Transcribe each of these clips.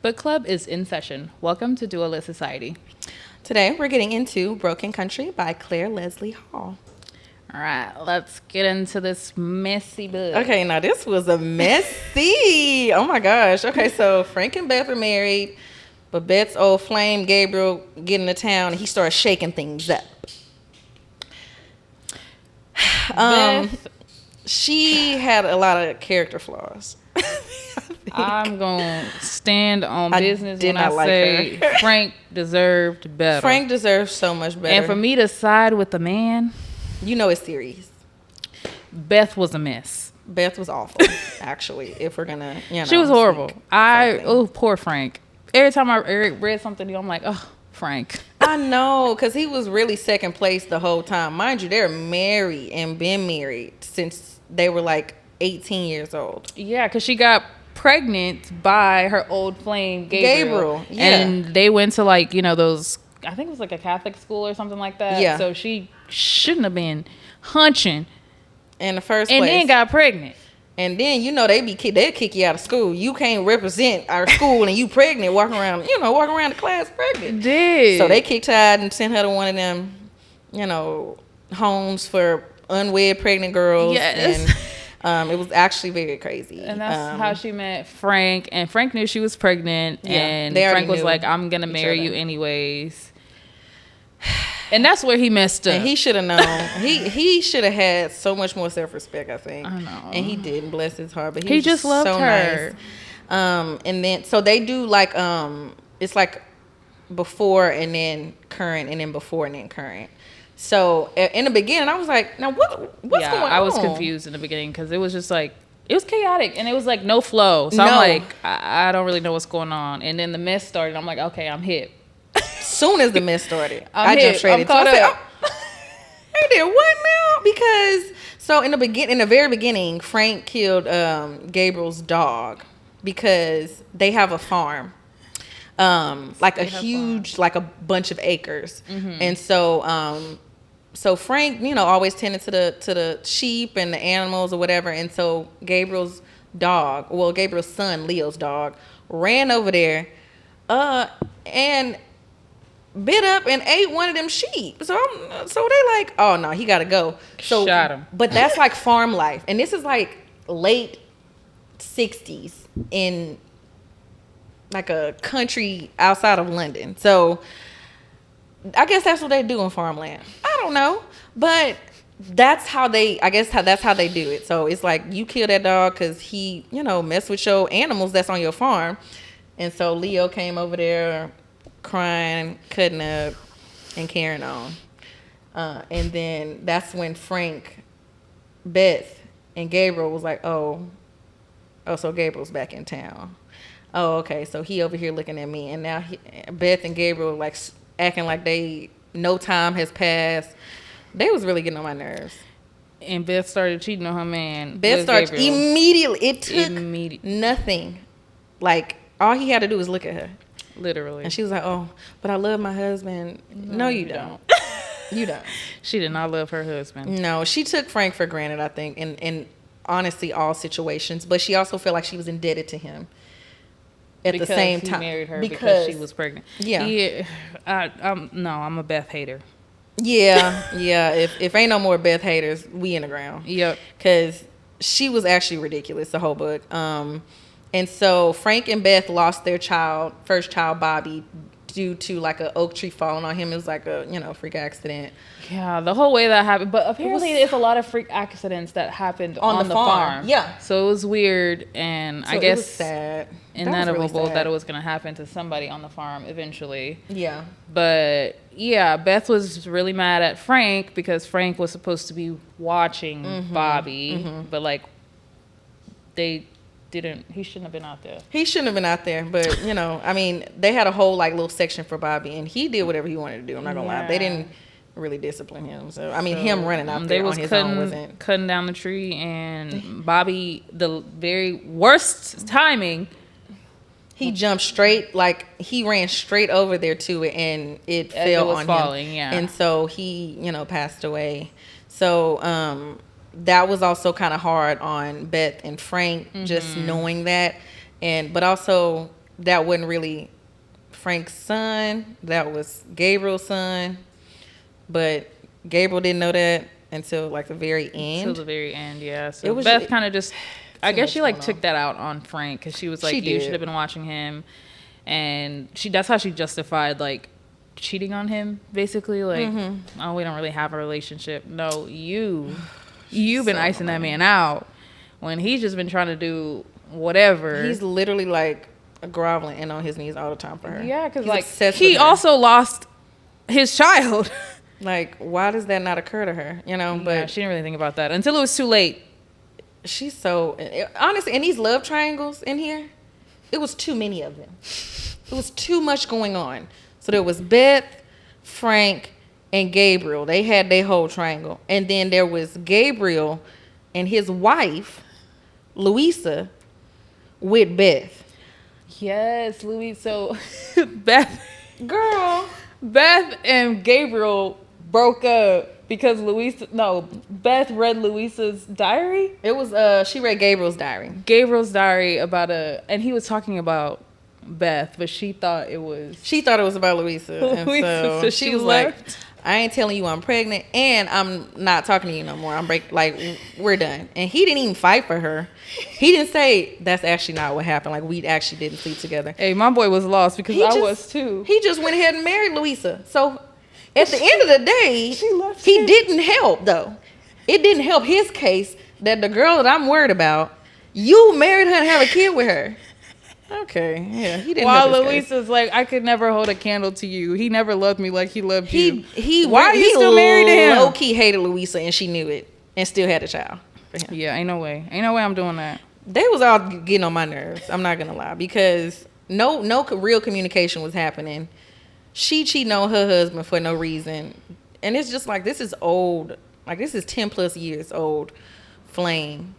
Book club is in session. Welcome to Dualist Society. Today we're getting into Broken Country by Clare Leslie Hall. All right, let's get into this messy book. Okay, now this was a messy. Oh my gosh. Okay, so Frank and Beth are married, but Beth's old flame Gabriel get into town and he starts shaking things up. Beth, she had a lot of character flaws. I'm going to stand on business did when I not like say her. Frank deserved better. Frank deserves so much better. And for me to side with the man, you know it's serious. Beth was a mess. Beth was awful, actually, if we're going to, She was horrible. Poor Frank. Every time I read something new, I'm like, oh, Frank. I know, because he was really second place the whole time. Mind you, they're married and been married since they were like 18 years old. Yeah, because she got pregnant by her old flame, Gabriel. Yeah. And they went to like, those, I think it was like a Catholic school or something like that. Yeah. So she shouldn't have been hunching. In the first place. And then got pregnant. And then, they'll kick you out of school. You can't represent our school and you pregnant, walking around the class pregnant. Did. So they kicked her out and sent her to one of them, homes for unwed pregnant girls. Yes. And it was actually very crazy. And that's how she met Frank. And Frank knew she was pregnant. Yeah, and they Frank was knew like, I'm going to marry you anyways. And that's where he messed up. And he should have known. he should have had so much more self-respect, I think. I know. And he didn't, bless his heart. But he just loved so her. Nice. And then, so they do like, it's like before and then current and then before and then current. So in the beginning, I was like, now what's going on? I was confused in the beginning because it was just like, it was chaotic and it was like no flow. So I'm like, I don't really know what's going on. And then the mess started. I'm like, okay, I'm hip. Soon as the mess started, I jumped straight into it. I did what now? Because so in the very beginning, Frank killed Gabriel's dog because they have a farm, like a huge, like a bunch of acres, and so Frank, always tended to the sheep and the animals or whatever, and so Gabriel's son, Leo's dog, ran over there, and bit up and ate one of them sheep. So they like, oh no, he gotta go. So shot him. But that's like farm life, and this is like late 60s in like a country outside of London. So I guess that's what they do in farmland. I don't know, but that's how they do it. So it's like you kill that dog because he mess with your animals that's on your farm, and so Leo came over there crying, cutting up, and carrying on. And then that's when Frank, Beth, and Gabriel was like, oh, so Gabriel's back in town. Oh, okay, so he over here looking at me. And now Beth and Gabriel like acting like no time has passed. They was really getting on my nerves. And Beth started cheating on her man. Beth started immediately. It took nothing. Like, all he had to do was look at her. Literally. And she was like, oh, but I love my husband. No, you don't. You don't. She did not love her husband. No, she took Frank for granted, I think, in honestly all situations. But she also felt like she was indebted to him at the same time. He married her because she was pregnant. Yeah. I'm a Beth hater. Yeah. If ain't no more Beth haters, we in the ground. Yep. Because she was actually ridiculous, the whole book. And so Frank and Beth lost their first child, Bobby, due to like an oak tree falling on him. It was like a, freak accident. Yeah, the whole way that happened. But apparently there's a lot of freak accidents that happened on the farm. Yeah. So it was weird, and I guess it was sad. Inevitable that it was going to happen to somebody on the farm eventually. Yeah. But yeah, Beth was really mad at Frank because Frank was supposed to be watching Bobby, but like he shouldn't have been out there. He shouldn't have been out there, but they had a whole like little section for Bobby, and he did whatever he wanted to do. I'm not gonna lie, they didn't really discipline him. So him running out there on his own wasn't cutting down the tree, and Bobby, the very worst timing, he jumped straight, like he ran straight over there to it, and it fell on him. Yeah, and so he passed away. So that was also kind of hard on Beth and Frank, just knowing that. But also that wasn't really Frank's son. That was Gabriel's son. But Gabriel didn't know that until like the very end. Until the very end, yeah. So It was Beth kind of just, I guess much she like going took on. that out on Frank because she was like, She you did. should have been watching him, and that's how she justified like cheating on him, basically. Like, oh, we don't really have a relationship. No, you've been so icing that annoying. man out when he's just been trying to do whatever. He's literally like groveling and on his knees all the time for her. Yeah, because He's like obsessed he with her. also lost his child. Like, why does that not occur to her? You know, but Yeah, she didn't really think about that until it was too late. she's so honestly, in these love triangles in here, it was too many of them. It was too much going on. So there was Beth, Frank, and Gabriel. They had their whole triangle. And then there was Gabriel and his wife, Louisa, with Beth. Yes, Louis. So Beth Girl. and Gabriel broke up because Beth read Louisa's diary. It was she read Gabriel's diary. Gabriel's diary and he was talking about Beth, but she thought it was She thought it was about Louisa. And Louisa, so so she she was left. like, I ain't telling you I'm pregnant and I'm not talking to you no more. We're done. And he didn't even fight for her. He didn't say that's actually not what happened. Like, we actually didn't sleep together. Hey, my boy was lost because He I just- was too. He just went ahead and married Louisa. So at the end of the day, She left he him. didn't help though. It didn't help his case that the girl that I'm worried about, you married her and have a kid with her. Okay, yeah, he didn't While help his case. Louisa's like, I could never hold a candle to you. He never loved me like he loved you. Why are you still married to him? Low key hated Louisa and she knew it and still had a child for him. Yeah, ain't no way I'm doing that. They was all getting on my nerves. I'm not gonna lie, because no real communication was happening. She cheating on her husband for no reason, and it's just like, this is old. Like, this is 10 plus years old flame.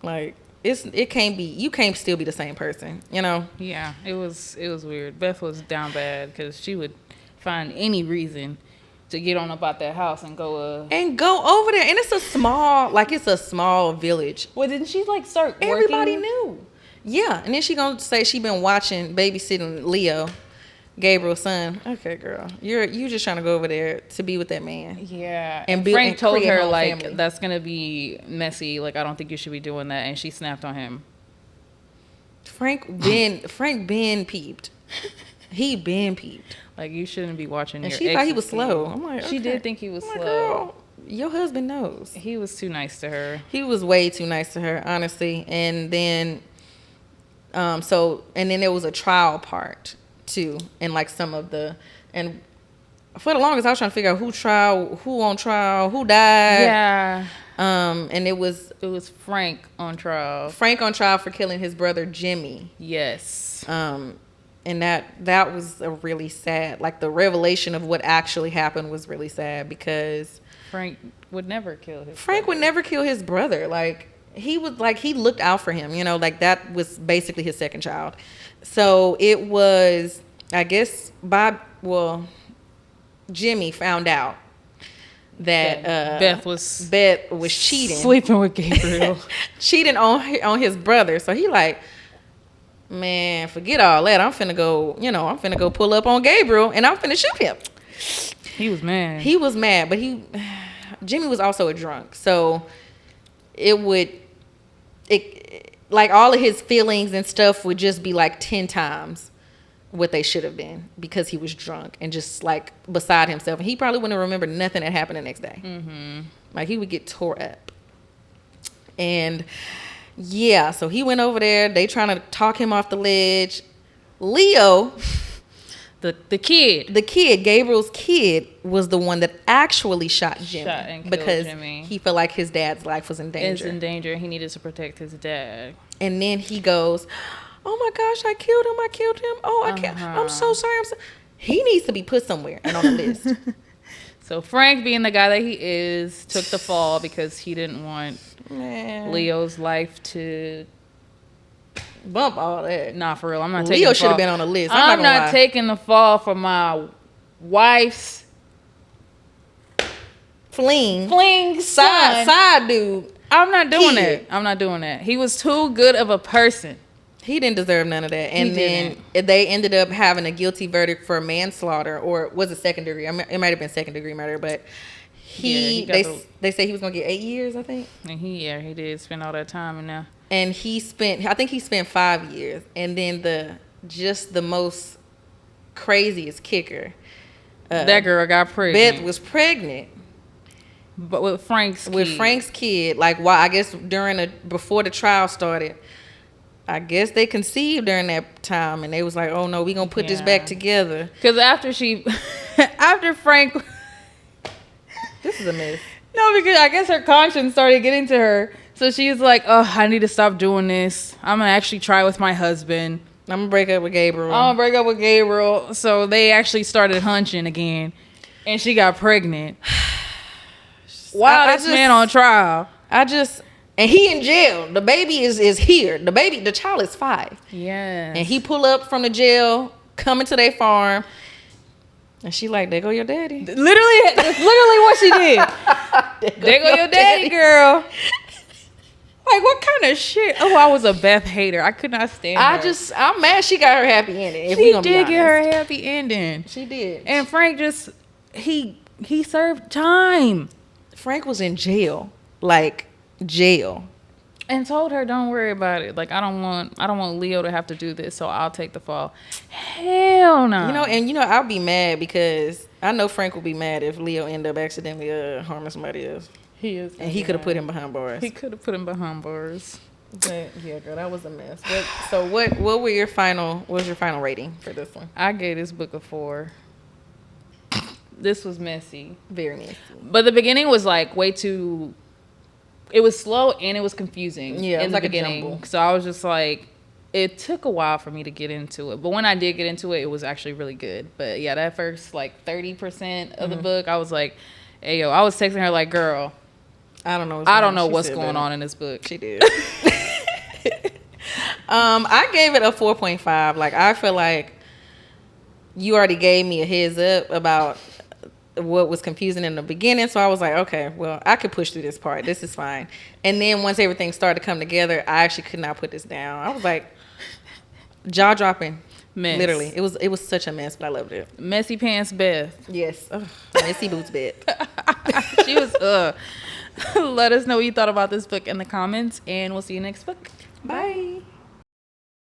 Like, it can't be. You can't still be the same person. You know. Yeah, it was weird. Beth was down bad because she would find any reason to get on about that house and go. And go over there, and it's a small village. Well, didn't she like start working? Everybody knew. Yeah, and then she gonna say she been babysitting Leo, Gabriel's son. Okay, girl, you just trying to go over there to be with that man. Yeah, And and Frank told create her whole like, family. that's gonna be messy. Like, I don't think you should be doing that, and she snapped on him. Frank been peeped. He been peeped, Like, you shouldn't be watching. and your she thought he ex's was kid. slow. I'm like, She okay. did think he was I'm like, slow. girl, your husband knows. He was too nice to her. He was way too nice to her, honestly. And then, and then there was a trial part too, and like and for the longest I was trying to figure out who on trial, who died. Yeah, And it was Frank on trial. Frank on trial for killing his brother Jimmy. Yes. And that was a really sad, like, the revelation of what actually happened was really sad, because Frank would never kill his Frank would never kill his brother. Like, he looked out for him, you know, like, that was basically his second child. So it was, I guess, Jimmy found out that Beth was cheating. sleeping with Gabriel. Cheating on his brother. So he like, man, forget all that. I'm finna go pull up on Gabriel and I'm finna shoot him. He was mad. He was mad, but Jimmy was also a drunk. So like, all of his feelings and stuff would just be like 10 times what they should have been, because he was drunk and just like beside himself. And he probably wouldn't remember nothing that happened the next day. Mm-hmm. Like, he would get tore up. And yeah, so he went over there. They trying to talk him off the ledge. Leo, the kid, Gabriel's kid, was the one that actually shot Jimmy. Shot and killed because Jimmy. he felt like his dad's life was in danger. is in danger. He needed to protect his dad. And then he goes, oh my gosh, I killed him. Oh, I can't. I'm so sorry. He needs to be put somewhere and on the list. So Frank, being the guy that he is, took the fall because he didn't want Leo's life to bump all that. Nah, for real. I'm not taking Leo the should have fall. been on the list. I'm not not taking the fall for my wife's fling son. side dude. I'm not doing Kid. that. I'm not doing that. He was too good of a person. He didn't deserve none of that. And He then they ended up having a guilty verdict for manslaughter, or was it second degree? It might have been second degree murder, but they say he was gonna get 8 years, I think. And he did spend all that time in there. And I think he spent 5 years. And then the most craziest kicker, that girl got pregnant. Beth was pregnant. But with Frank's kid. Like, why? I guess before the trial started, I guess they conceived during that time, and they was like, "Oh no, we gonna put this back together." Because after Frank, this is a mess. No, because I guess her conscience started getting to her, so she was like, "Oh, I need to stop doing this. I'm gonna actually try with my husband. I'm gonna break up with Gabriel." So they actually started hunching again, and she got pregnant. Wow, this man on trial. And he in jail. The baby is here. The child is 5. Yeah. And he pull up from the jail, coming to their farm. And she like, there go your daddy. Literally, that's literally what she did. There go your daddy, girl. Like, what kind of shit? Oh, I was a Beth hater. I could not stand her. I'm mad she got her happy ending. She did get her happy ending. She did. And Frank he served time. Frank was in jail. Like, jail. And told her, don't worry about it. Like, I don't want Leo to have to do this, so I'll take the fall. Hell no. I'll be mad because I know Frank will be mad if Leo end up accidentally harming somebody else. He is. And he could have put him behind bars. He could have put him behind bars. But yeah, girl, that was a mess. What was your final rating for this one? I gave this book a 4. This was messy. Very messy. But the beginning was like way too. It was slow and it was confusing. Yeah, it was like the beginning. a jumble. So I was just like, it took a while for me to get into it. But when I did get into it, it was actually really good. But yeah, that first like 30% of the book, I was like, hey yo, I was texting her like, girl, I don't know what's going on in this book. She did. I gave it a 4.5. Like, I feel like you already gave me a heads up about what was confusing in the beginning, so I was like, okay, well, I could push through this part. This is fine. And then once everything started to come together, I actually could not put this down. I was like, jaw dropping. Mess. Literally, it was such a mess, but I loved it. Messy pants Beth. Yes, messy boots Beth. She was. Let us know what you thought about this book in the comments, and we'll see you next book. Bye.